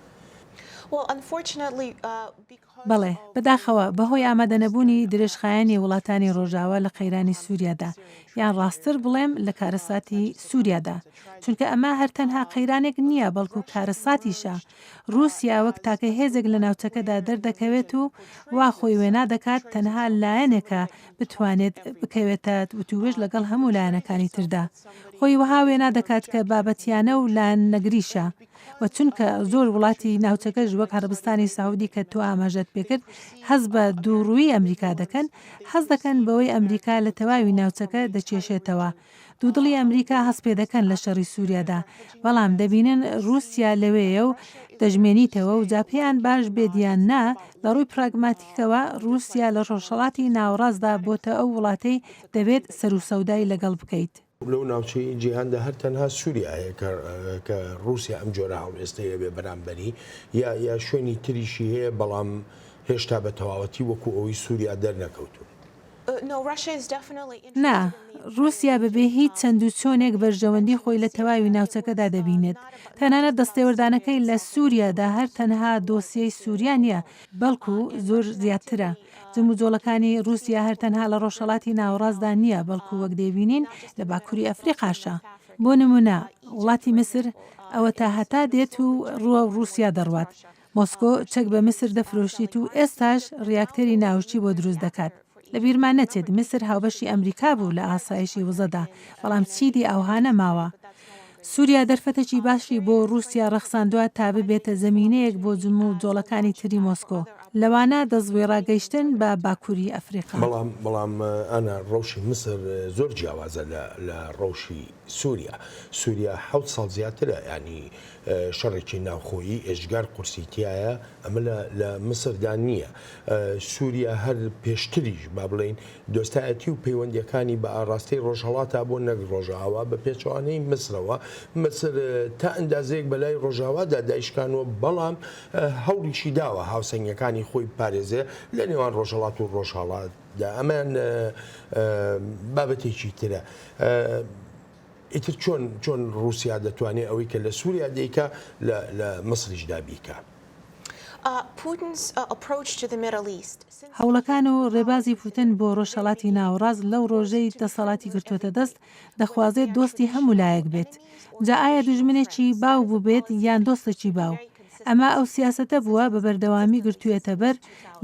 بەڵێ بەداخەوە بەهۆی ئامادەنەبوونی درێژخایەنی وڵاتانی ڕۆژاوە لە قەیرانی سووریادا، یان ڕاستتر بڵێم لە کارەساتی سووریادا، چونکە ئەمە هەرتەنها قەیرانێک نییە بەڵکو کارەساتیشە. رووسیا وەک تاکە هێزێک لە ناوچەکەدا دەردەکەوێت و وا خۆی وێنا دەکات تەنها لایەنێکە بتوانێت بکەوێتە وتوێژ لەگەڵ هەموو لایەنەکانی تردا. خۆی وەها وێنا دەکات کە بابەتیانە و لاەن نەگریشە. و چونکە زۆر وڵاتی ناوچەکەش وەک عەرەبستانی سعودی کە تۆ ئاماژەت پێکرد هەز بە دووڕووی ئەمریکا دەکەن، حەز دەکەن بەوەی ئەمریکا لە تەواوی ناوچەکە دەچێشێتەوە. دوودڵی ئەمریکا هەست پێ دەکەن لە شەڕی سووریادا، بەڵام دەبینن رووسیا لەوەیە و دەژمێنیتەوە و جاپیان باش بێدیان نا لە ڕووی پراگماتیکەوە رووسیا لە ڕۆژهەڵاتی ناوەڕاستدا بۆتە ئەو وڵاتەی دەبێت سەروسەودای لەگەڵ بکەیت. لەو ناوچەی جیهاندا هەر تەنها سووریایە کە رووسیا ئەم جۆرە هەڵوێستەیە بێ بەرامبەری یا شوێنی تریشی هەیە، بەڵام هێشتا بە تەواوەتی وەکو ئەوەی سووریا دەرنەکەوتون. نا، رووسیا بەبێ هیچ چەند و چۆنێک بەرژەوەندی خۆی لە تەواوی ناوچەکەدا دەبینێت. تەنانەت دەستێوەردانەکەی لە سووریادا هەر تەنها دۆسیەی سووریا نیە، بەڵکو زۆر زیاترە. جموجۆڵەکانی رووسیا هەر تەنها لە ڕۆژهەڵاتی ناوەڕاستدا نییە، بەڵکو وەک دەبینین لە باکووری ئەفریقاشە. بۆ نمونە وڵاتی مسر ئەوە تا هەتا دێت و ڕووە رووسیا دەڕوات. مۆسکۆ چەک بە مسر دەفرۆشیت و ئێستاش ڕیاکتەری ناوچی بۆ دروست دەکات. لە بیرمان نەچێت میسر هاوبەشی ئەمریکا بوو لە ئاسایشی وزەدا، بەڵام چیدی ئەوها نەماوە. سووریا دەرفەتێکی باشی بۆ رووسیا ڕەخساندووە تا ببێتە زەمینەیەک بۆ جم و جۆڵەکانی تری مۆسکۆ. لەوانە دەستوێ ڕاگەیشتن بە باکووری ئەفریقا. بەڵام ئەنا ڕەوشی مسر زۆر جیاوازە لە ڕەوشی سووریا. سووریا 7 ساڵ زیاترە، ینی شەڕێکی ناوخۆیی ئێژگار قورسیتیایە، ئەمە لە مسردا نییە. سووریا هەر پێشتریش با بڵین دۆستایەتی و پەیوەندیەکانی بە ئاڕاستی ڕۆژهەڵاتە بۆ نەک ڕۆژاوا بە پێچوانەی مسرەوە. مسر تا ئەندازەیەک بەلای ڕۆژاوادا دایشکانەوە، بەڵام هەوڵیشی داوە هاوسەنگەکانی خۆی پارێزێ لە نێوان ڕۆژهەڵات و ڕۆژهەڵاتدا. ئەمان بابەتێکی ترە. ئیتر چۆن رووسیا دەتوانێت ئەوەی کە لە سووریا دەیکە لە مەسریشدا بیکە. هەوڵەکان و ڕێبازی پوتن بۆ ڕۆژهەڵاتی ناوەڕاست لەو ڕۆژەی دەسەڵاتی گرتوۆتە دەست دەخوازێت دۆستی هەموو لایەک بێت. جا ئایا دوژمنێکی باو بوو بێت یان دۆستێکی باو؟ ئەمە ئەو سیاسەتە بووە بە بەردەوامی گرتوویەتە بەر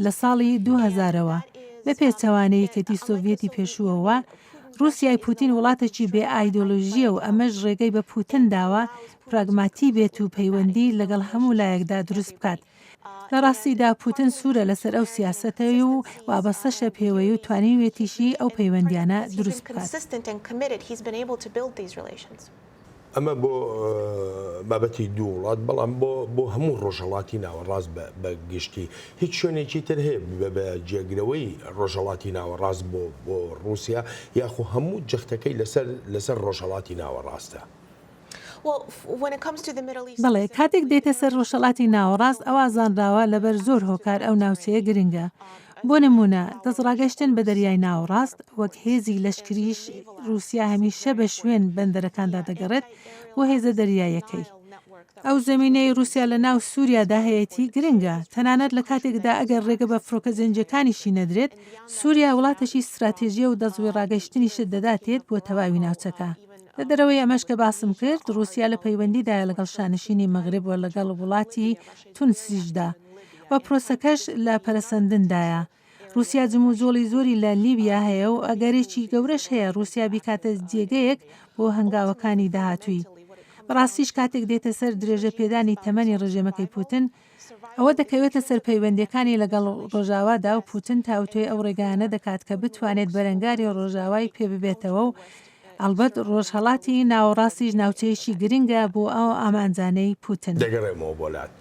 لە ساڵی 2000ەوە بە پێچەوانەی کەتی سۆڤێتی پێشووەوە. رووسیای پوتین وڵاتێکی بێ ئایدۆلۆژیە و ئەمەش ڕێگەی بە پوتن داوە پراگماتی بێت و پەیوەندی لەگەڵ هەموو لایەکدا دروست بکات. لە ڕاستیدا پوتن سوورە لەسەر ئەو سیاسەتەوەی و وابەستەشە پێوەی و توانیوێتیشی ئەو پەیوەندیانە دروست بکات. ئەمە بۆ بابەتی دوو وڵات، بەڵام بۆ هەموو ڕۆژهەڵاتی ناوەڕاست بە گشتی هیچ شوێنێکی تر هەیە بە جێگرەوەی ڕۆژهەڵاتی ناوەڕاست بۆ رووسیا یاخۆ هەموو جەختەکەی لەسەر ڕۆژهەڵاتی ناوەڕاستە. بەڵێ کاتێک دێتە سەر ڕۆژهەڵاتی ناوەڕاست ئەوە زانراوە لەبەر زۆر هۆکار ئەو ناوچەیە گرنگە. بۆ نمونە دەستڕاگەشتن بە دەریای ناوەڕاست وەک هێزی لەشکریش رووسیا هەمیشە بە شوێن بەندەرەکاندا دەگەڕێت بۆ هێزە دەریایەکەی. ئەو زمینەی رووسیا لە ناو سووریادا هەیەی گرنگە، تەنانەت لە کاتێکدا ئەگەر ڕێگە بە فڕۆکە زەنجەکانیشی نەدرێت، سووریا وڵاتەشی استراتێژیە و دەستوێ ڕاگەشتنیشت دەداتێت بۆ تەواوی ناوچەکە. لە دەرەوەی ئەمەش کە باسم کرد، رووسیا لە پەیوەندیدایە لەگەڵ شانشینی مەغرب و لەگەڵ وڵاتی تونسیشدا و پرۆسەکەش لە پەرەسەندندایە. رووسیا جموجۆڵی زۆری لە لیبیا هەیە و ئەگەرێکی گەورەش هەیە رووسیا بیکاتە جێگەیەک بۆ هەنگاوەکانی داهاتووی. بەڕاستیش کاتێک دێتە سەر درێژە پێدانی تەمەنی ڕژێمەکەی پوتن، ئەوە دەکەوێتە سەر پەیوەندیەکانی لەگەڵ ڕۆژاوادا و پوتن تاوتوێ ئەو ڕێگانە دەکات کە بتوانێت بەرەنگاری ڕۆژاوای پێ ببێتەوە و ئەلبەت ڕۆژهەڵاتی ناوەڕاستیش ناوچەیەکی گرنگە بۆ ئەو ئامانجانەی پوتن. دەگەڕێمەوە بۆلات.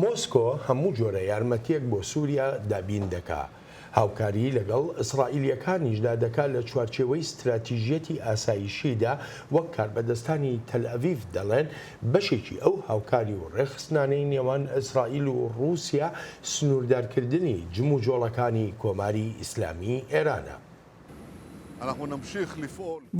مۆسکۆ هەموو جۆرە یارمەتیەک بۆ سووریا دابین دەکا. هاوکاری لەگەڵ ئیسرائیلیەکانیشدا دەکات لە چوارچێوەی استراتیژیەتی ئاسایشیدا وەک کاربەدەستانی تەلئەڤیڤ دەڵێن بەشێکی ئەو هاوکاری و ڕێخستنانەی نێوان ئیسرائیل و رووسیا سنووردارکردنی جموجۆڵەکانی کۆماری ئیسلامی ئێرانە.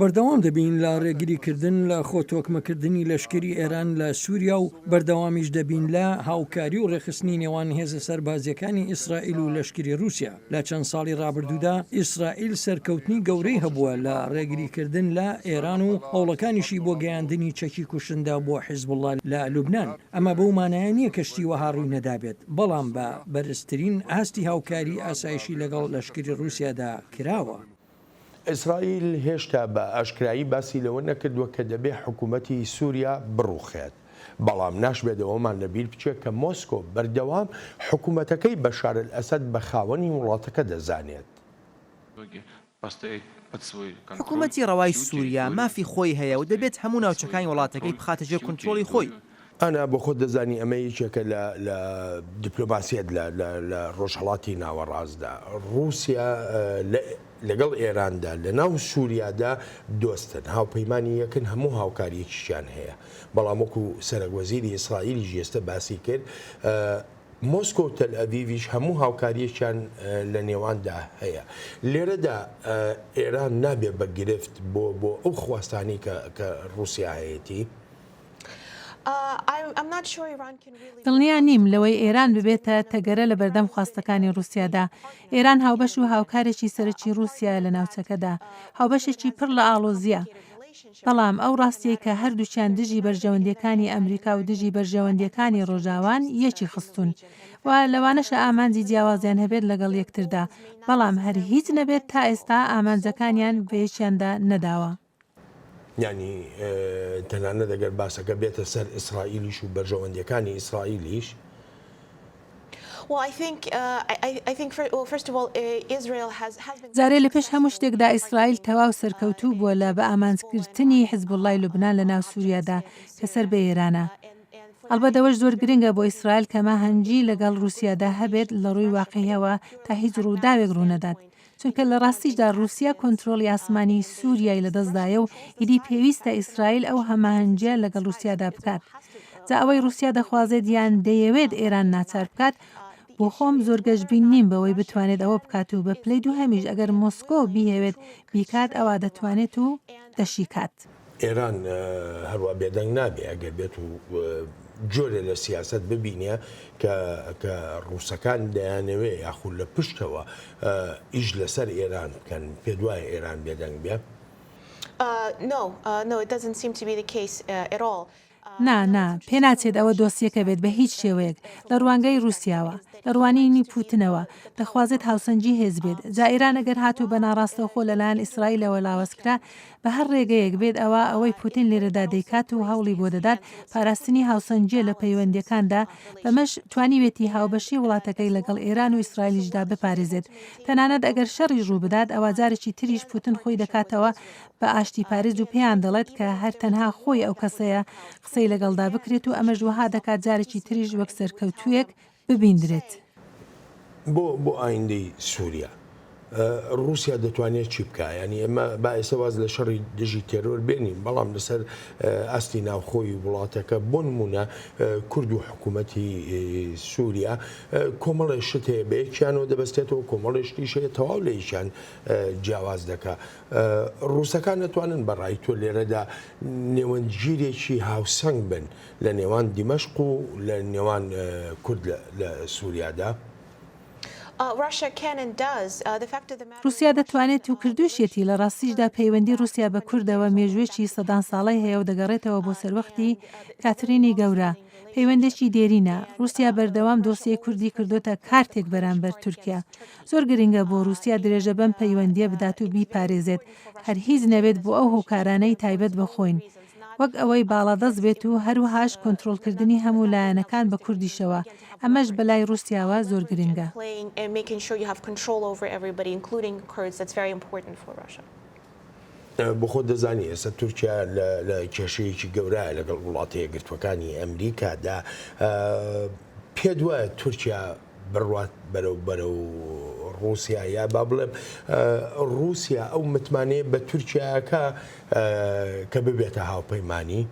بەردەوام دەبین لە ڕێگریکردن لە خۆتۆکمەکردنی لەشکری ئێران لە سووریا و بەردەوامیش دەبین لە هاوکاری و ڕێخستنی نێوان هێزە سەربازیەکانی ئیسرائیل و لەشکری رووسیا. لە چەند ساڵی ڕابردوودا ئیسرائیل سەرکەوتنی گەورەی هەبووە لە ڕێگریکردن لە ئێران و هەوڵەکانیشی بۆ گەیاندنی چەکی کوشتندا بۆ حیزبوڵڵا لە لوبنان. ئەمە بەو مانایە نییە کەشتی وەها ڕووی نەدابێت، بەڵام بە بەرزترین ئاستی هاوکاری ئاسایشی لەگەڵ لەشکری رووسیادا کراوە. ئیسرائیل هێشتا بە ئاشکرایی باسی لەوە نەکردووە کە دەبێ حکوومەتی سووریا بڕوخێت. بەڵام ناشبێتەوەمان لەبیر بچێت کە مۆسکۆ بەردەوام حکوومەتەکەی بەشار ئەسەد بە خاوەنی وڵاتەکە دەزانێت. حکوومەتی ڕەوای سووریا مافی خۆی هەیە و دەبێت هەموو ناوچەکانی وڵاتەکەی بخاتەجێ کۆنترۆڵی خۆی. ئەنا بۆ خۆ دەزانی ئەمە یەکێکە لە دیپلۆماسیەت لە ڕۆژهەڵاتی ناوەڕاستدا. رووسیا لەگەڵ ئێراندا لە ناو سووریادا دۆستن، هاوپەیمانی یەکن، هەموو هاوکاریەکیشیان هەیە. بەڵام وەکو سەرۆکوەزیری ئیسرائیلی ژێستە باسی کرد، مۆسکۆ و تەلئەڤیڤیش هەموو هاوکاریەکیان لە نێواندا هەیە. لێرەدا ئێران نابێت بە گرفت بۆ ئەو خواستانی کە رووسیا هەیەتی. دڵنیا نیم لەوەی ئێران ببێتە تەگەرە لە بەردەم خواستەکانی رووسیادا. ئێران هاوبەش و هاوکارێکی سەرەکی رووسیا لە ناوچەکەدا، هاوبەشێکی پڕ لە ئاڵۆزیە. بەڵام ئەو ڕاستیە کە هەردووچیان دژی بەرژەوەندیەکانی ئەمریکا و دژی بەرژەوەندیەکانی ڕۆژاوان یەکی خستون و لەوانەشە ئامانجی جیاوازیان هەبێت لەگەڵ یەکتردا بەڵام هەر هیچ نەبێت تا ئێستا ئامانجەکانیان بەیەکیاندا نەداوە. ینی تەنانەت دەگەر باسەکە بێتە سەر ئیسرائیلیش و بەرژەوەندیەکانی ئیسرائیلیش. زارێ لە پێش هەموو شتێکدا ئیسرائیل تەواو سەرکەوتوو بووە لە بە ئامانجگرتنی حیزبوڵای لوبنان لە ناو سووریادا کە سەر بە ئێرانە. ئەلبەتەوەش زۆر گرنگە بۆ ئیسرائیل کەما هەنگی لەگەڵ رووسیادا هەبێت لە ڕووی واقعیەوە تا هیچ ڕووداوێک ڕوونەدات. چونکە لە ڕاستیشدا رووسیا کۆنتترۆلی ئاسمانی سووریای لەدەستدایە و ئیدی پێویستە ئیسرائیل ئەو هەماهەنگیە لەگەڵ رووسیادا بکات. جا ئەوەی رووسیا دەخوازێت یان دەیەوێت ئێران ناچار بکات بۆ خۆم زۆر گەشتبین نیم بەوەی بتوانێت ئەوە بکات و بە پلەی دوو هەمیش ئەگەر مۆسکۆ بیهێوێت بیکات ئەوە دەتوانێت و دەشیکات. ئێران هەروە بێدەنگ نابێ ئەگەر بێت و جۆرە لە سیاست ببینە کە ڕووسەکان دەیانەوێ یاخود لە پشتەوە ئیش لەسەر ئێران بکەن پێ دوای ئێران بێدەنگ بێ؟ نا پێ ناچێت ئەوە دۆسیەکە بێت بە هیچ شێوەیەک لە ڕوانگەی رووسیاوە لە ڕوانینی پوتنەوە دەخوازێت هاوسەنگی هێز بێت جا ئێران ئەگەر هاتوو بە ناڕاستەوە خۆ لەلایەن ئیسرائیلەوە لاوەزکرا بە هەر ڕێگەیەک بێت ئەوەی پوتین لێرەدا دەیکات و هەوڵی بۆ دەدات پاراستنی هاوسەنجیە لە پەیوەندیەکاندا بەمەش توانیوێتی هاوبەشی وڵاتەکەی لەگەڵ ئێران و ئیسرائیلیشدا بپارێزێت تەنانەت ئەگەر شەڕی ڕوو بدات ئەوە جارێکی تریش پوتن خۆی دەکاتەوە بە ئاشتی پارێز و پێیان دەڵێت کە هەر تەنها خۆی ئەو کەسەیە قسەی لەگەڵدا بکرێت و ئەمەش وەها دەکات جارێکی تریش وەک سەرکەوتوویەک ببیندرێت. بۆ ئایندەی سووریا رووسیا دەتوانێت چی بکە ینی ئێمە باعثە واز لە شەڕی دژی تێرۆر بێنین بەڵام لەسەر ئاستی ناوخۆی وڵاتەکە بۆ نمونە کورد و حکوومەتی سووریا کۆمەڵی شت هەیە بەیەکیانەوە دەبەستێتەوە کۆمەڵیشتیشەیە تەواو لە یشان جیاواز دەکا ڕووسەکان نەتوانن بەڕای تۆ لێرەدا نێوەندگیرێکی هاوسەنگ بن لە نێوان دیمەشق و لە نێوان کورد لە سووریادا. رووسیا دەتوانێت و کردوشێتی لە ڕاستیشدا پەیوەندی رووسیا بە کوردەوە مێژوێکی سەدان ساڵی هەیە و دەگەڕێتەوە بۆ سەروەختی کاترینی گەورە پەیوەندێکی دێرینە رووسیا بەردەوام دۆسیە کوردی کردوتە کارتێک بەرامبەر تورکیا زۆر گرنگە بۆ رووسیا درێژە بەم پەیوەندیە بدات و بیپارێزێت هەر هیچ نەبێت بۆ ئەو هۆکارانەی تایبەت بخۆین وەک ئەوەی باڵادەست بێت و هەروەهاش کۆنتترۆلکردنی هەموو لایەنەکان بە کوردیشەوە ئەمەش بەلای رووسیاوە زۆر گرنگە. بۆ خۆ دەزانی ئێستا تورکیا لە کێشەیەکی گەورەیە لەگەڵ وڵاتەیە گرتوەکانی ئەمریکادا پێ دوایە تورکیا بڕوات بەرەو رووسیا یا با بڵێم رووسیا ئەو متمانەیە بە تورکیاکە کە ببێتە هاوپەیمانی.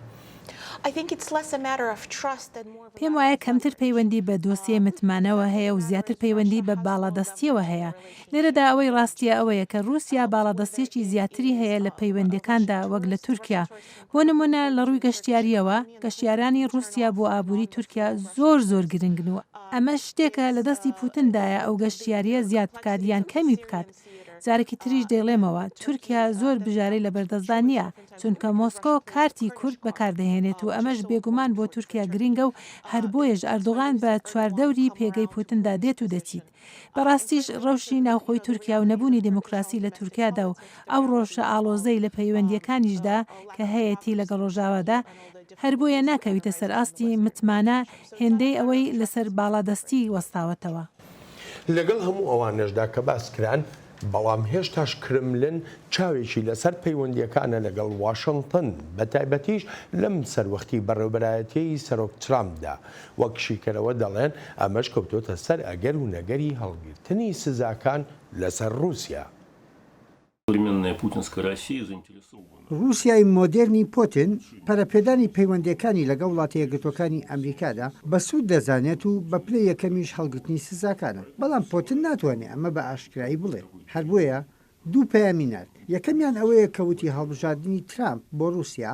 پێم وایە کەمتر پەیوەندی بە دۆسیە متمانەوە هەیە و زیاتر پەیوەندی بە باڵادەستیەوە هەیە لێرەدا ئەوەی ڕاستیە ئەوەیە کە رووسیا باڵادەستێکی زیاتری هەیە لە پەیوەندەکاندا وەک لە تورکیا بۆ نمونە لە ڕووی گەشتیاریەوە گەشتیارانی رووسیا بۆ ئابووری تورکیا زۆر گرنگنەوە ئەمە شتێکە لە دەستی پوتندایە ئەو گەشتیاریە زیاد بکات یان کەمی بکات. جارێکی تریش دەیڵێمەوە تورکیا زۆر بژارەی لە بەردەستدا نییە چونکە مۆسکۆ کارتی کورد بەکاردەهێنێت و ئەمەش بێگومان بۆ تورکیا گرنگە و هەر بۆیەش ئەردوغان بە چواردەوری پێگەی پوتندا دێت و دەچیت. بەڕاستیش ڕەوشی ناوخۆی تورکیا و نەبوونی دموکراسی لە تورکیادا و ئەو ڕۆژە ئاڵۆزەی لە پەیوەندیەکانیشدا کە هەیەی لەگەڵ ڕۆژاوادا هەر بۆیە ناکەویتە سەر ئاستی متمانە هێندەی ئەوەی لەسەر باڵادەستی وەستاوەتەوە. لەگەڵ هەموو ئەوانەشدا کە باس کران بەڵام هێشتاش کرملن چاوێکی لەسەر پەیوەندیەکانە لەگەڵ واشنگتن بە تایبەتیش لەم سەروەختی بەڕێوەبەرایەتی سەرۆک ترامپدا وەک شیکەرەوە دەڵێن ئەمەش کەوتۆتە سەر ئەگەر و نەگەری هەڵگرتنی سزاکان لەسەر رووسیا. رووسیای مۆدێرنی پۆتن پەرەپێدانی پەیوەندیەکانی لەگەڵ وڵاتە یەکگرتوەکانی ئەمریکادا بە سوود دەزانێت و بە پلەی یەکەمیش هەڵگرتنی سزاکانە بەڵام پۆتن ناتوانێت ئەمە بە ئاشکرایی بڵێ هەر بۆیە دوو پەیامی نات یەکەمیان ئەوەیە کەوتی هەڵبژاردننی ترامپ بۆ رووسیا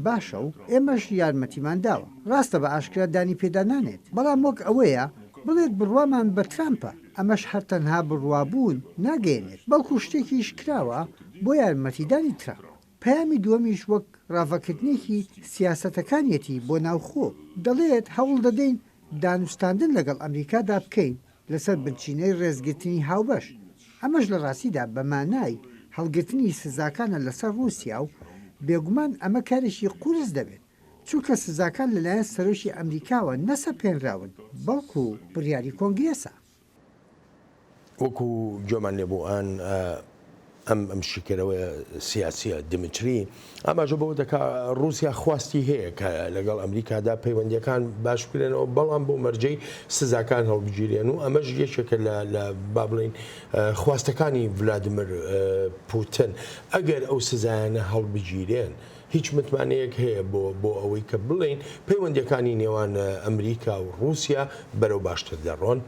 باشە و ئێمەش یارمەتیمان داوە ڕاستە بە ئاشکرا دانی پێدا نانێت بەڵام وەک ئەوەیە بڵێت بڕوامان بە ترامپە ئەمەش هەرتەنها بڕوابوون ناگەێنێت بەڵکو شتێکیش کراوە بۆ یارمەتیدانی ترامپ پەیامی دووەمیش وەک ڕاوەکردنێکی سیاسەتەکانیەتی بۆ ناوخۆ دەڵێت هەوڵ دەدەین دانوستاندن لەگەڵ ئەمریکادا بکەین لەسەر بنچینەی ڕێزگرتنی هاوبەش ئەمەش لە ڕاستیدا بە مانای هەڵگرتنی سزاکانە لەسەر رووسیا و بێگومان ئەمە کارێکی قورس دەبێت چونکە سزاکان لەلایەن سەرۆکی ئەمریکاوە نەسەپێنراون بەڵکو بڕیاری کۆنگرێسە. وەکو جۆمان لێبووان ئەم شکرەوە سیاسیە دمتری ئەماژە بەوە دەکا رووسیا خواستی هەیە کە لەگەڵ ئەمریکادا پەیوەندیەکان باش بکرێنەوە بەڵام بۆ مەرجەی سزاکان هەڵبگیرێن و ئەمەش یەکێکە لە با بڵین خواستەکانی ڤلادیمیر پوتین ئەگەر ئەو سزایانە هەڵبگیرێن هیچ متمانەیەک هەیە بۆ ئەوەی کە بڵین پەیوەندیەکانی نێوان ئەمریکا و رووسیا بەرەو باشتر دەڕۆن.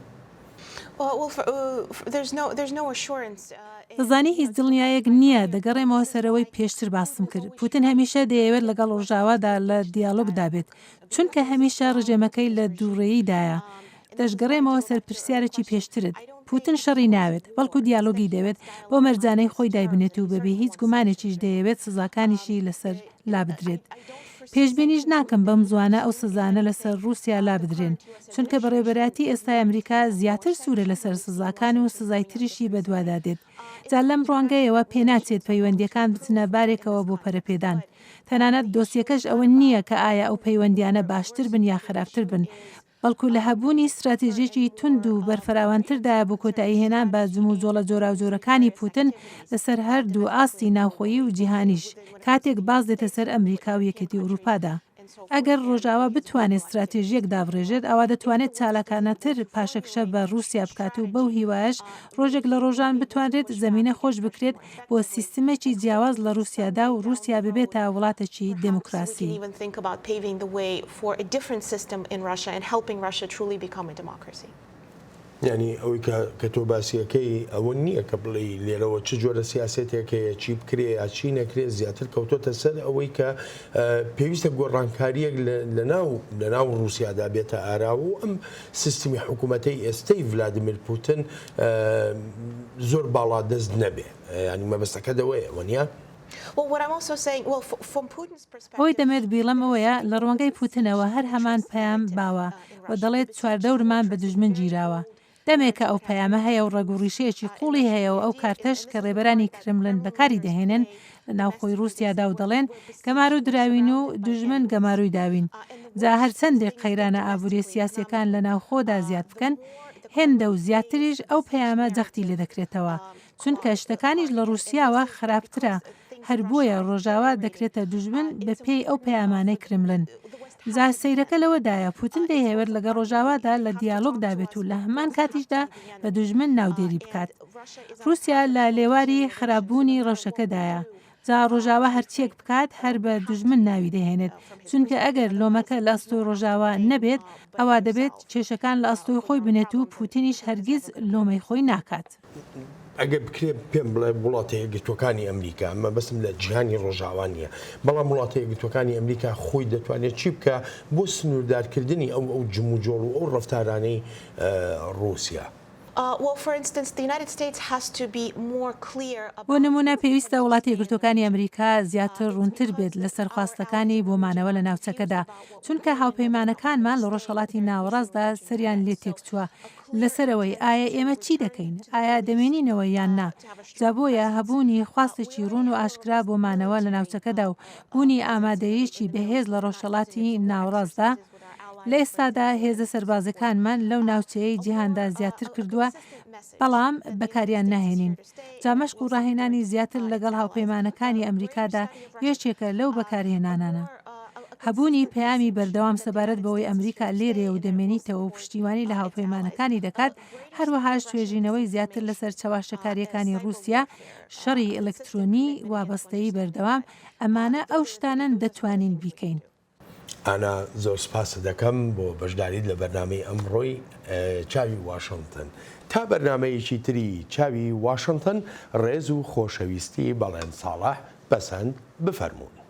دەزانی هیچ دڵنیایەک نییە دەگەڕێمەوە سەرەوەی پێشتر باسم کرد پوتین هەمیشە دەیەوێت لەگەڵ ڕۆژاوادا لە دیالۆگدا بێت چونکە هەمیشە ڕژێمەکەی لە دووڕێییدایە دەشگەڕێمەوە سەر پرسیارێکی پێشترت پوتین شەڕی ناوێت بەڵکو دیالۆگی دەوێت بۆ مەرجانەی خۆی دایبنێت و بەبێ هیچ گومانێکیش دەیەوێت سزاکانیشی لەسەر لا بدرێت. پێشبینیش ناکەم بەم زوانە ئەو سزانە لەسەر رووسیا لا بدرێن چونکە بەڕێبەراتی ئێستا ئەمریکا زیاتر سوورە لەسەر سزاکان و سزای تریشی بەدوادادێت. جا لەم ڕوانگەیەوە پێناچێت پەیوەندیەکان بچنە بارێکەوە بۆ پەرەپێدان. تەنانەت دۆسیەکەش ئەوە نییە کە ئایا ئەو پەیوەندیانە باشتر بن یا خراپتر بن. بەڵکو لە هەبوونی استراتیژێکی تند و بەرفراوانتردایە بۆ کۆتایی هێنان بە جم و جۆڵە جۆرا و جۆرەکانی پوتین لەسەر هەردوو ئاستی ناوخۆیی و جیهانیش کاتێک باز دێتە سەر ئەمریکا و یەکێتی ئەوروپادا. ئەگەر ڕۆژاوا بتوانێت استراتیژیەک دابڕێژێت ئەوە دەتوانێت چالاکانەتر پاشەکشە بە رووسیا بکات و بەو هیوایش ڕۆژێک لە ڕۆژان بتوانرێت زەمینە خۆش بکرێت بۆ سیستمێکی جیاواز لە رووسیادا و رووسیا ببێتە وڵاتێکی دموکراسی. یعنی ئەوەی کە تۆ باسیەکەی ئەوە نییە کە بڵێ لێرەوە چ جۆرە سیاسەتێکەیە چی بکرێ یا چی نەکرێت زیاتر کەوتۆتە سەر ئەوەی کە پێویستە گۆڕانکاریەک لە ناو رووسیادا بێتە ئاراوە و ئەم سیستمی حکوومەتەی ئێستەی ڤلادیمیر پوتین زۆر باڵا دەست نەبێ ینی مەبەستەکە دەوەیە وەنیا؟ ئەوەی دەمێت بیڵم ئەوەیە لە ڕوانگەی پوتینەوە هەر هەمان پەیام باوە و دەڵێت چواردەورمان بە دوژمن گیراوە. دەمێکە ئەو پەیامە هەیە و ڕێگوڕیشەیەکی قوڵی هەیە و ئەو کارتەش کە ڕێبەرانی کرملن بەکاری دەهێنن لە ناوخۆی رووسیادا و دەڵێن گەمار و دراوین و دوژمن گەماروی داوین. جا هەرچەندێک قەیرانە ئابووری سیاسیەکان لە ناوخۆدا زیاد بکەن هێندە و زیاتریش ئەو پەیامە جەختی لێ دەکرێتەوە چونکە شتەکانیش لە رووسیاوە خراپترە. هەر بۆیە ڕۆژاوا دەکرێتە دوژمن بە پێی ئەو پەیامانەی کرملن. جا سەیرەکە لەوەدایە پوتین دەیەوێت لەگە ڕۆژاوادا لە دیالۆگدا بێت و لە هەمان کاتیشدا بە دوژمن ناودێری بکات. رووسیا لە لێواری خراپبوونی ڕەوشەکەدایە. جا ڕۆژاوا هەرچیەک بکات هەر بە دوژمن ناوی دەهێنێت چونکە ئەگەر لۆمەکە لە ئەستۆی ڕۆژاوا نەبێت ئەوە دەبێت کێشەکان لە ئەستۆی خۆی بنێت و پوتینیش هەرگیز لۆمەی خۆی ناکات. ئەگەر بکرێت پێم بڵێ وڵاتە یەکگرتوەکانی ئەمریکا ئەمە بەسم لە جیهانی ڕۆژاوان نیە بەڵام وڵاتە یەکگرتوەکانی ئەمریکا خۆی دەتوانێت چی بکە بۆ سنووردارکردنی ئەو جم و جۆڵ و ئەو ڕەفتارانەی رووسیا. بۆ نمونە پێویستە وڵاتی یەکگرتوەکانی ئەمریکا زیاتر ڕوونتر بێت لە سەرخواستەکانی بۆ مانەوە لە ناوچەکەدا چونکە هاوپەیمانەکانمان لە ڕۆژهەڵاتی ناوەڕاستدا سەریان لێ تێکچووە لەسەرەوەی ئایا ئێمە چی دەکەین ئایا دەمێنینەوە یان نا. جا بۆیە هەبوونی خواستێکی ڕوون و ئاشکرا بۆ مانەوە لە ناوچەکەدا و بوونی ئامادەیەکی بەهێز لە ڕۆژهەڵاتی ناوەڕاستدا لە ئێستادا هێزە سەربازەکانمان لەو ناوچەیەی جیهاندا زیاتر کردووە بەڵام بەکاریان ناهێنین. جا مەشق و ڕاهێنانی زیاتر لەگەڵ هاوپەیمانەکانی ئەمریکادا یەکێکە لەو بەکارهێنانانە. هەبوونی پەیامی بەردەوام سەبارەت بەوەی ئەمریکا لێرێ و دەمێنیتەوە و پشتیوانی لە هاوپەیمانەکانی دەکات هەروەهاش توێژینەوەی زیاتر لەسەر چاواشەکاریەکانی رووسیا شەڕی ئەلکترۆنی وابەستەیی بەردەوام ئەمانە ئەو شتانن دەتوانین بیکەین. ئانا زۆر سپاس دەکەم بۆ بەشداریت لە بەرنامەی ئەمڕۆی چاوی واشنگتن تا بەرنامەیەکی تری چاوی واشنگتن ڕێز و خۆشەویستی بەڵێن ساڵح بەسەند بفەرمونون.